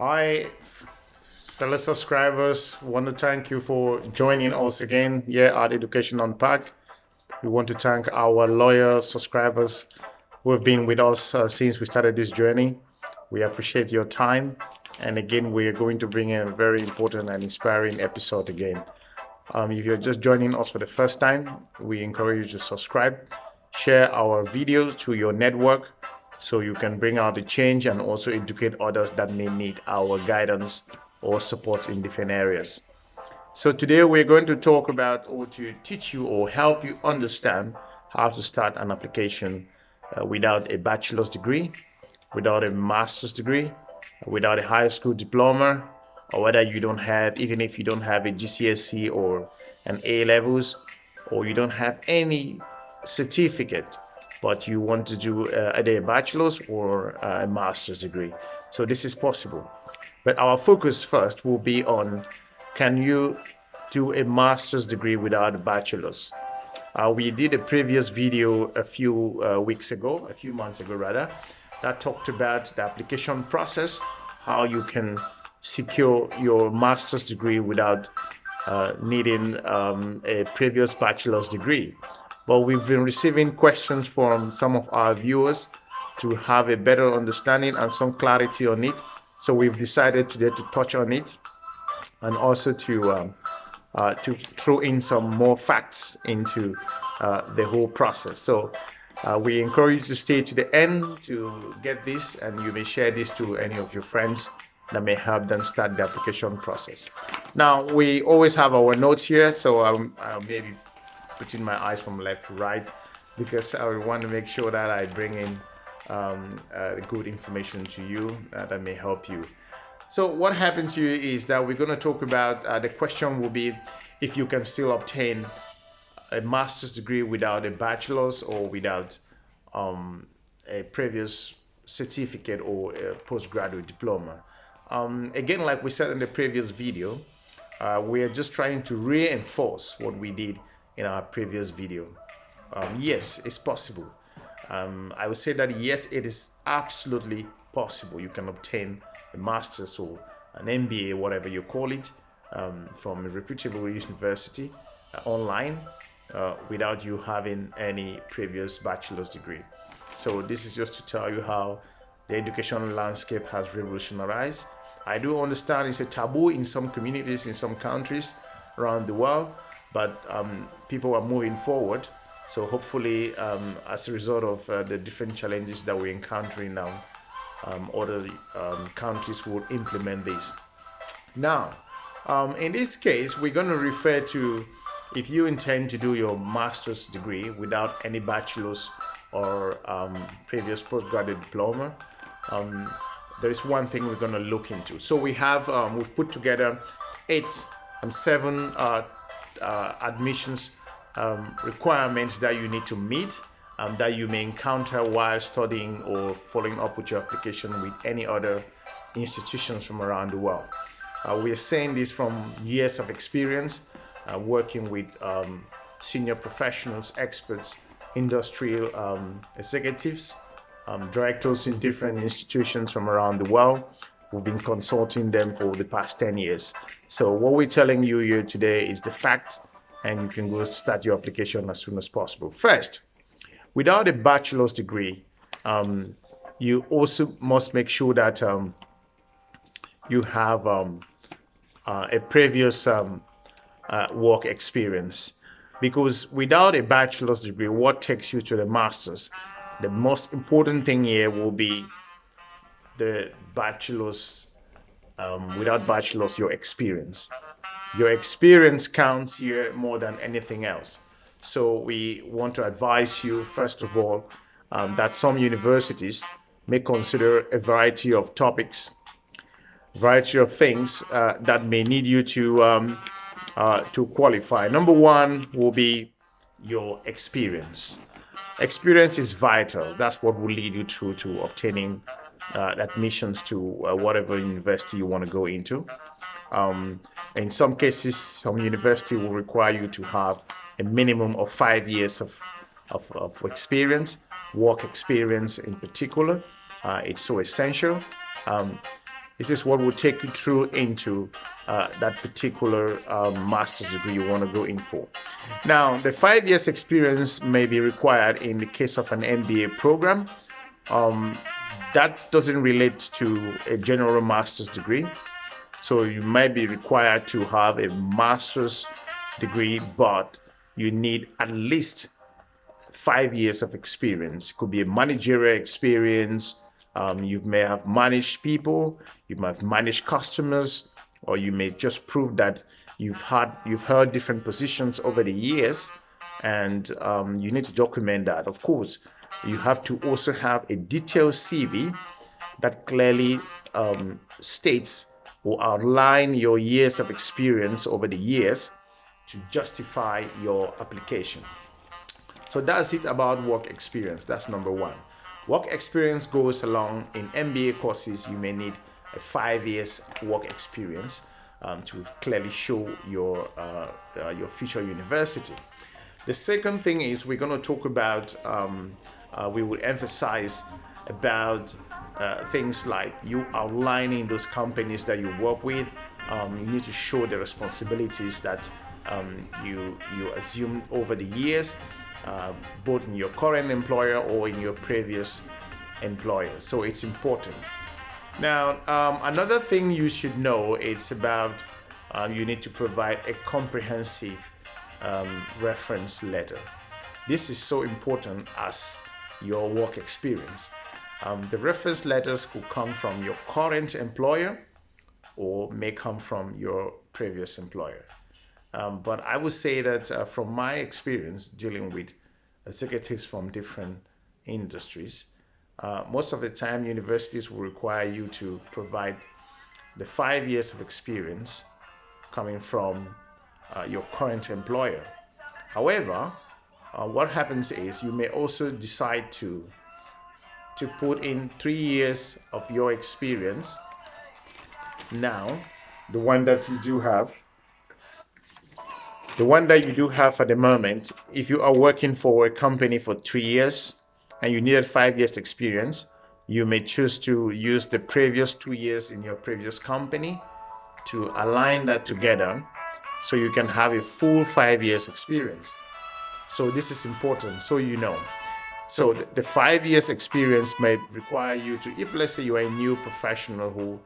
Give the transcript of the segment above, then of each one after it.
Hi, fellow subscribers. Want to thank you for joining us again here at Education Unpacked. We want to thank our loyal subscribers who have been with us since we started this journey. We appreciate your time. And again, we are going to bring in a very important and inspiring episode again. If you're just joining us for the first time, we encourage you to subscribe, share our videos to your network so you can bring out the change and also educate others that may need our guidance or support in different areas. So today we're going to talk about or to teach you or help you understand how to start an application without a bachelor's degree, without a master's degree, without a high school diploma, or whether you don't have, even if you don't have a GCSE or an A levels, or you don't have any certificate, but you want to do either a bachelor's or a master's degree. So this is possible. But our focus first will be on, can you do a master's degree without a bachelor's? We did a previous video a few weeks ago, a few months ago rather, that talked about the application process, how you can secure your master's degree without needing a previous bachelor's degree. But we've been receiving questions from some of our viewers to have a better understanding and some clarity on it. So we've decided today to touch on it and also to throw in some more facts into the whole process. So we encourage you to stay to the end to get this, and you may share this to any of your friends that may help them start the application process. Now, we always have our notes here, so I'll maybe putting my eyes from left to right because I want to make sure that I bring in good information to you that may help you. So what happens here is that we're going to talk about the question will be if you can still obtain a master's degree without a bachelor's or without a previous certificate or a postgraduate diploma. Again, like we said in the previous video, we are just trying to reinforce what we did in our previous video. Yes, it's possible. I would say that yes, it is absolutely possible. You can obtain a master's or an MBA, whatever you call it, from a reputable university online without you having any previous bachelor's degree. So this is just to tell you how the educational landscape has revolutionized. I do understand it's a taboo in some communities, in some countries around the world, but people are moving forward. So hopefully, as a result of the different challenges that we're encountering now, other countries will implement this. Now, in this case, we're going to refer to if you intend to do your master's degree without any bachelor's or previous postgraduate diploma, there is one thing we're going to look into. So we've put together seven admissions requirements that you need to meet that you may encounter while studying or following up with your application with any other institutions from around the world. We are saying this from years of experience working with senior professionals, experts, industrial executives, directors in different institutions from around the world. We've been consulting them for the past 10 years. So what we're telling you here today is the fact, and you can go start your application as soon as possible. First, without a bachelor's degree, you also must make sure that you have a previous work experience. Because without a bachelor's degree, what takes you to the master's? The most important thing here will be the bachelor's, without bachelor's, your experience. Your experience counts here more than anything else. So we want to advise you, first of all, that some universities may consider a variety of topics, variety of things that may need you to qualify. Number one will be your experience. Experience is vital. That's what will lead you through to obtaining admissions to whatever university you want to go into. In some cases, some university will require you to have a minimum of 5 years of experience, work experience in particular. It's so essential. Um, This is what will take you through into that particular master's degree you want to go in for. Now, the 5 years experience may be required in the case of an MBA program. That doesn't relate to a general master's degree. So you might be required to have a master's degree, but you need at least 5 years of experience. It could be a managerial experience. You may have managed people, you might have managed customers, or you may just prove that you've held different positions over the years, and you need to document that. Of course, you have to also have a detailed CV that clearly states or outline your years of experience over the years to justify your application. So that's it about work experience. That's number one. Work experience goes along in MBA courses. You may need a 5 years work experience to clearly show your future university. The second thing is we're going to talk about, we will emphasize about things like you outlining those companies that you work with. You need to show the responsibilities that you assumed over the years, both in your current employer or in your previous employer. So it's important. Now, another thing you should know is about you need to provide a comprehensive reference letter. This is so important as your work experience. The reference letters could come from your current employer or may come from your previous employer. But I would say that from my experience dealing with executives from different industries, most of the time universities will require you to provide the 5 years of experience coming from your current employer. However, what happens is you may also decide to put in 3 years of your experience. Now, the one that you do have at the moment, if you are working for a company for 3 years and you needed 5 years experience, you may choose to use the previous 2 years in your previous company to align that together so you can have a full 5 years experience. So this is important, so you know. So the 5 years experience may require you to, if let's say you are a new professional who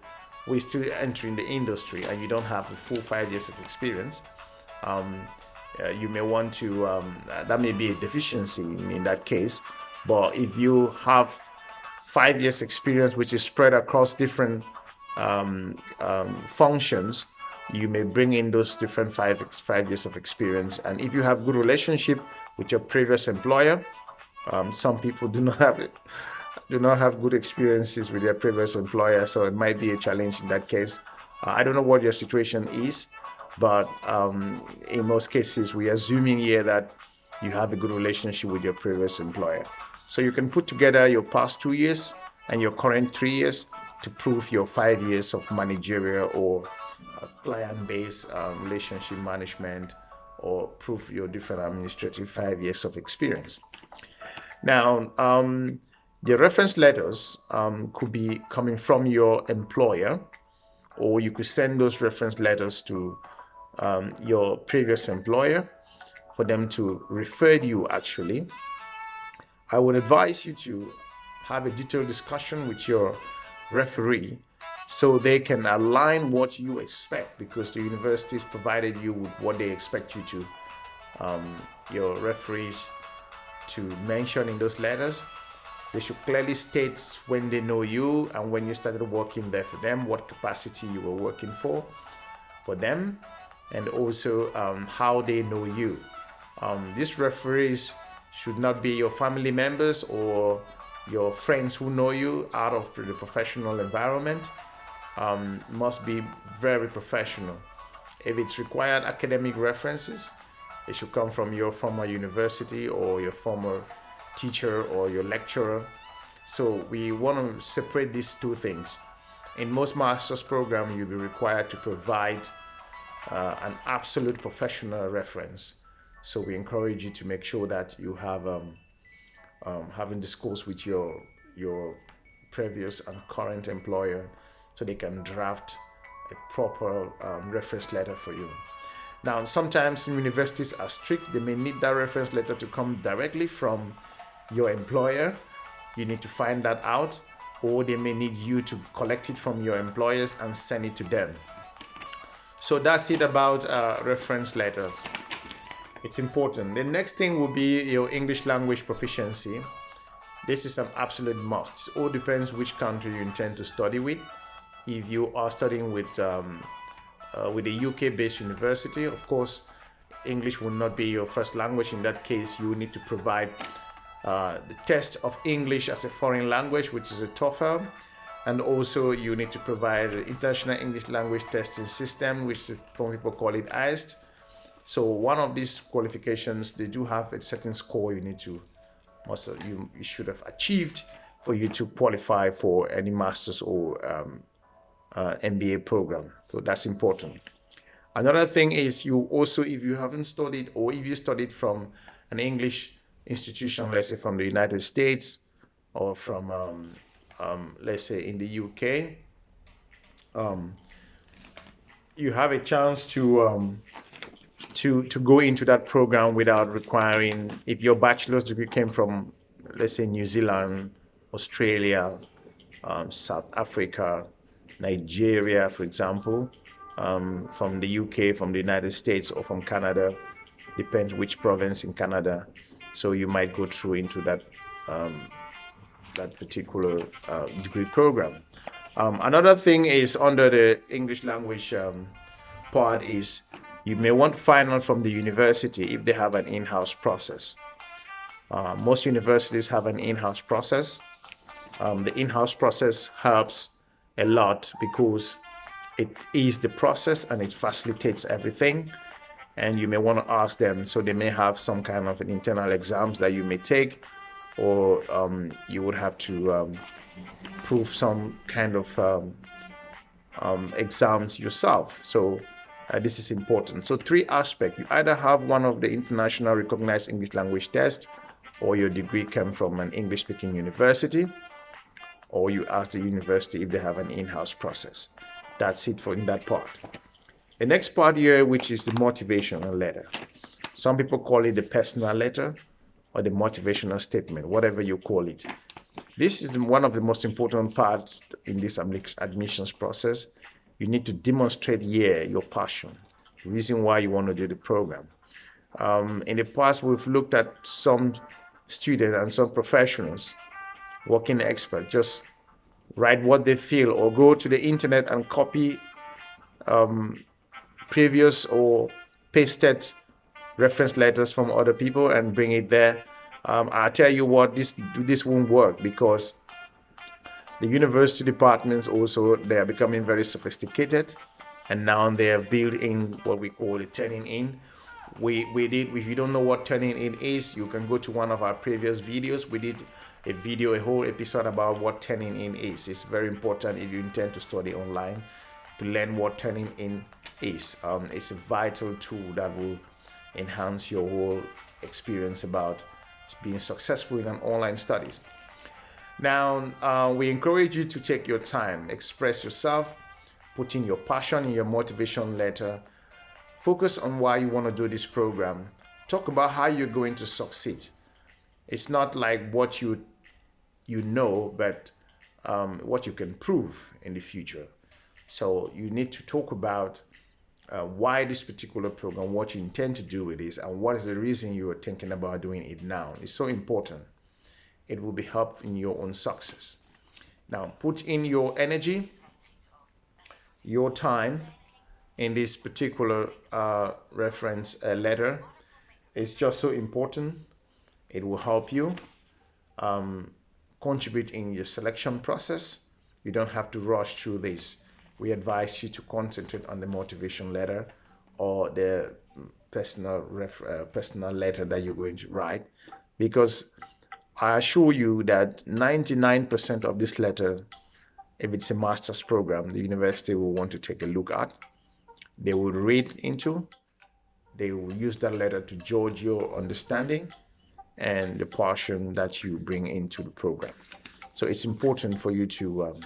is still entering the industry and you don't have the full 5 years of experience, you may want to, that may be a deficiency in that case. But if you have 5 years experience which is spread across different functions, you may bring in those different five years of experience. And if you have good relationship with your previous employer, some people do not have good experiences with their previous employer, so it might be a challenge in that case. I don't know what your situation is, but in most cases we are assuming here that you have a good relationship with your previous employer. So you can put together your past 2 years and your current 3 years to prove your 5 years of managerial or client-based relationship management, or prove your different administrative 5 years of experience. Now, the reference letters could be coming from your employer, or you could send those reference letters to your previous employer for them to refer you. Actually, I would advise you to have a detailed discussion with your referee so they can align what you expect, because the university has provided you with what they expect you to, your referees, to mention in those letters. They should clearly state when they know you and when you started working there for them, what capacity you were working for them, and also how they know you. These referees should not be your family members or your friends who know you out of the professional environment. Must be very professional. If it's required academic references, it should come from your former university or your former teacher or your lecturer. So we want to separate these two things. In most master's programs, you'll be required to provide an absolute professional reference. So we encourage you to make sure that you have having discussed with your previous and current employer, so they can draft a proper reference letter for you. Now, sometimes universities are strict. They may need that reference letter to come directly from your employer. You need to find that out, or they may need you to collect it from your employers and send it to them. So that's it about reference letters. It's important. The next thing will be your English language proficiency. This is an absolute must. It all depends which country you intend to study with. If you are studying with a UK-based university, of course, English will not be your first language. In that case, you will need to provide the test of English as a foreign language, which is a TOEFL, and also you need to provide the International English Language Testing System, which some people call it IELTS. So one of these qualifications, they do have a certain score you should have achieved for you to qualify for any master's or MBA program. So that's important. Another thing is, you also, if you haven't studied, or if you studied from an English institution, let's say from the United States, or from let's say in the UK, you have a chance to go into that program without requiring, if your bachelor's degree came from, let's say, New Zealand, Australia, South Africa, Nigeria, for example, from the UK, from the United States, or from Canada, depends which province in Canada. So you might go through into that particular degree program. Another thing is, under the English language part, is you may want final from the university if they have an in-house process. Most universities have an in-house process. The in-house process helps a lot because it is the process and it facilitates everything. And you may want to ask them, so they may have some kind of an internal exams that you may take, or you would have to prove some kind of exams yourself. So this is important. So 3 aspects: you either have one of the international recognized English language tests, or your degree came from an English speaking university, or you ask the university if they have an in-house process. That's it for in that part. The next part here, which is the motivational letter. Some people call it the personal letter or the motivational statement, whatever you call it. This is one of the most important parts in this admissions process. You need to demonstrate here your passion, the reason why you want to do the program. In the past, we've looked at some students and some professionals, working experts, just write what they feel, or go to the internet and copy previous or pasted reference letters from other people and bring it there. I tell you what, this won't work, because the university departments also, they are becoming very sophisticated, and now they have built in what we call it turning in. If you don't know what turning in is, you can go to one of our previous videos. We did a whole episode about what turning in is. It's very important if you intend to study online to learn what turning in is. It's a vital tool that will enhance your whole experience about being successful in an online studies. Now, we encourage you to take your time, express yourself, put in your passion in your motivation letter, focus on why you want to do this program, talk about how you're going to succeed. It's not like what you know, but what you can prove in the future. So you need to talk about why this particular program, what you intend to do with this, and what is the reason you are thinking about doing it now. It's so important. It will be helpful in your own success. Now, put in your energy, your time in this particular reference letter. It's just so important. It will help you contribute in your selection process. You don't have to rush through this. We advise you to concentrate on the motivation letter or the personal letter that you're going to write, because I assure you that 99% of this letter, if it's a master's program, the university will want to take a look at. They will read into. They will use that letter to judge your understanding and the passion that you bring into the program. So it's important for you to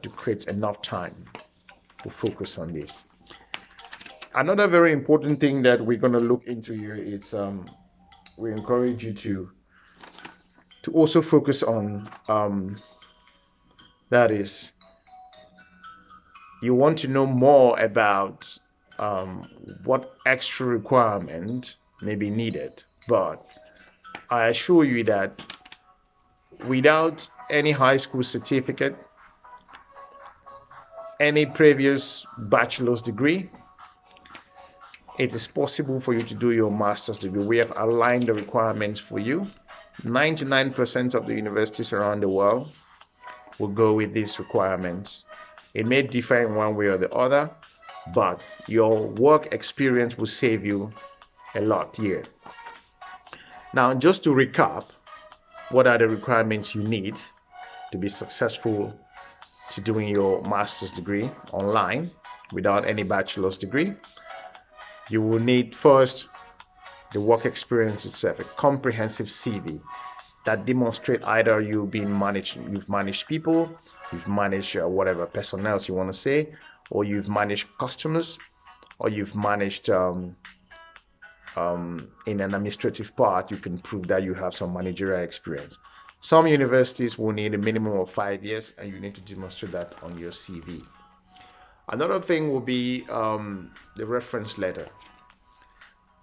to create enough time to focus on this. Another very important thing that we're going to look into here is we encourage you to also focus on that is, you want to know more about what extra requirement may be needed. But I assure you that without any high school certificate, any previous bachelor's degree, it is possible for you to do your master's degree. We have aligned the requirements for you. 99% of the universities around the world will go with these requirements. It may differ in one way or the other, but your work experience will save you a lot here. Now, just to recap, what are the requirements you need to be successful to doing your master's degree online without any bachelor's degree? You will need first the work experience itself, a comprehensive CV that demonstrate either you've managed people, you've managed whatever personnel you want to say, or you've managed customers, or you've managed in an administrative part. You can prove that you have some managerial experience. Some universities will need a minimum of 5 years, and you need to demonstrate that on your CV. Another thing will be the reference letter.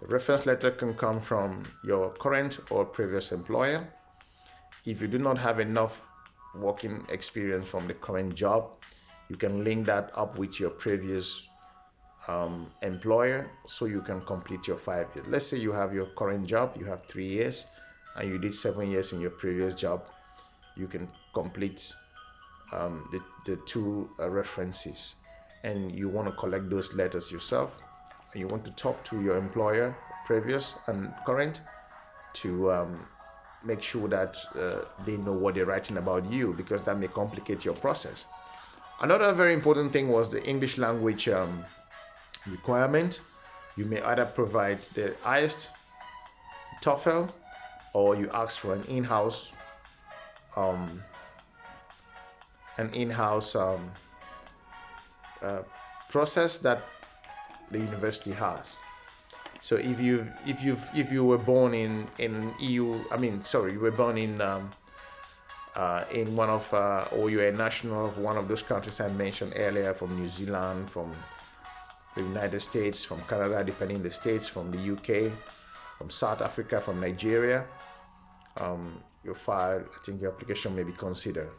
The reference letter can come from your current or previous employer. If you do not have enough working experience from the current job, you can link that up with your previous employer so you can complete your 5 years. Let's say you have your current job, you have 3 years, and you did 7 years in your previous job. You can complete the two references, and you want to collect those letters yourself, and you want to talk to your employer, previous and current, to make sure that they know what they're writing about you, because that may complicate your process. Another very important thing was the English language requirement. You may either provide the highest TOEFL, or you ask for an in-house process that the university has. So if you were born in EU, you were born in one of or you're a national of one of those countries I mentioned earlier, from New Zealand, from the United States, from Canada, depending on the states, from the UK, from South Africa, from Nigeria, your application may be considered,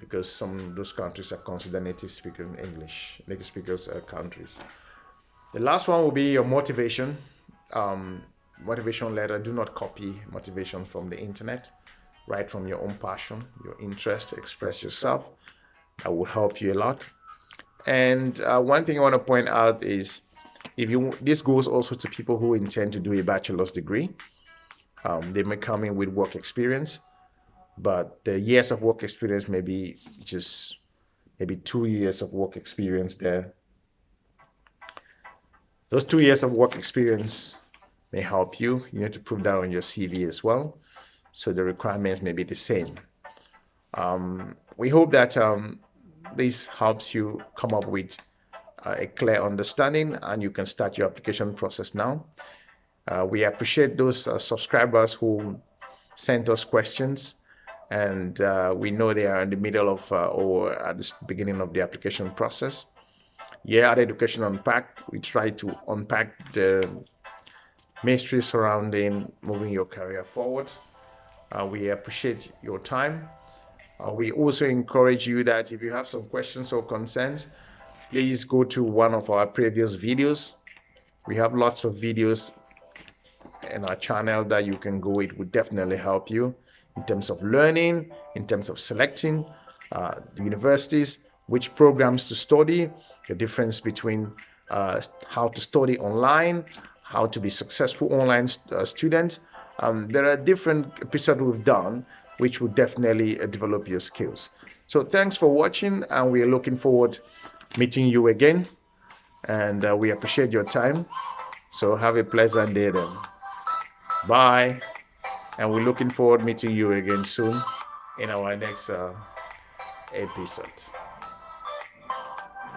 because some of those countries are considered native speakers countries. The last one will be your motivation. Motivational letter. Do not copy motivation from the internet. Write from your own passion, your interest. Express yourself. That will help you a lot. And one thing I want to point out is, this goes also to people who intend to do a bachelor's degree. They may come in with work experience, but the years of work experience may be just maybe 2 years of work experience there. Those 2 years of work experience may help you. You need to prove that on your CV as well. So the requirements may be the same. We hope that this helps you come up with a clear understanding, and you can start your application process now. We appreciate those subscribers who sent us questions, and we know they are in the middle of or at the beginning of the application process. At Education Unpacked, we try to unpack the mystery surrounding moving your career forward. We appreciate your time. We also encourage you that if you have some questions or concerns, please go to one of our previous videos. We have lots of videos in our channel that you can go. It would definitely help you in terms of learning, in terms of selecting the universities, which programs to study, the difference between how to study online, how to be successful online students. There are different episodes we've done which will definitely develop your skills. So thanks for watching, and we are looking forward meeting you again, and we appreciate your time. So have a pleasant day then. Bye, and we're looking forward meeting you again soon in our next episode.